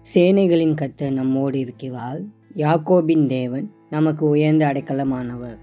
சேனைகளின் கர்த்தர் நம்மோடு இருக்கிறார். யாக்கோபின் தேவன் நமக்கு உயர்ந்த அடைக்கலமானவர்.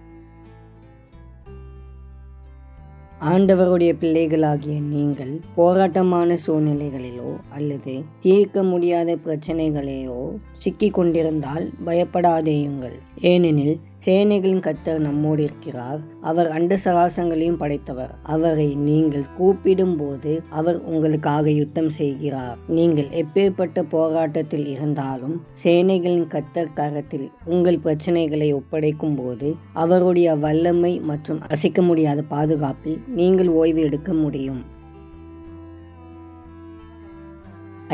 ஆண்டவருடைய பிள்ளைகளாகிய நீங்கள் போராட்டமான சூழ்நிலைகளிலோ அல்லது தீர்க்க முடியாத பிரச்சனைகளையோ சிக்கிக் கொண்டிருந்தால் பயப்படாதேயுங்கள். ஏனெனில் சேனைகளின் கர்த்தர் நம்மோடு இருக்கிறார். அவர் அண்ட சராசங்களையும் படைத்தவர். அவரை நீங்கள் கூப்பிடும் போது அவர் உங்களுக்காக யுத்தம் செய்கிறார். நீங்கள் எப்பேற்பட்ட போராட்டத்தில் இருந்தாலும் சேனைகளின் கர்த்தர் கரத்தில் உங்கள் பிரச்சனைகளை ஒப்படைக்கும் போது அவருடைய வல்லமை மற்றும் அசைக்க முடியாத பாதுகாப்பில் நீங்கள் ஓய்வு எடுக்க முடியும்.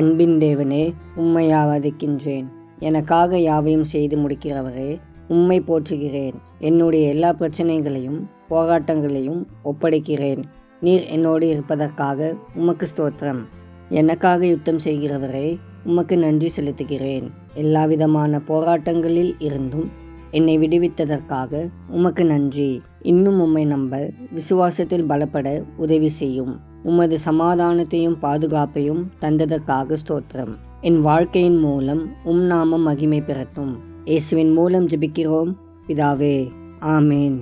அன்பின் தேவனே, உம்மை ஆராதிக்கின்றேன். எனக்காக யாவையும் செய்து முடிக்கிறவரே, உம்மை போற்றுகிறேன். என்னுடைய எல்லா பிரச்சனைகளையும் போராட்டங்களையும் ஒப்படைக்கிறேன். நீர் என்னோடு இருப்பதற்காக உமக்கு ஸ்தோத்திரம். எனக்காக யுத்தம் செய்கிறவரே, உமக்கு நன்றி செலுத்துகிறேன். எல்லா விதமான போராட்டங்களில் இருந்தும் என்னை விடுவித்ததற்காக உமக்கு நன்றி. இன்னும் உம்மை நம்ப விசுவாசத்தில் பலப்பட உதவி செய்யும். உமது சமாதானத்தையும் பாதுகாப்பையும் தந்ததற்காக ஸ்தோத்திரம். என் வாழ்க்கையின் மூலம் நாமம் மகிமை பெறட்டும். இயேசுவின் மூலம் ஜெபிக்கிறோம் பிதாவே, ஆமேன்.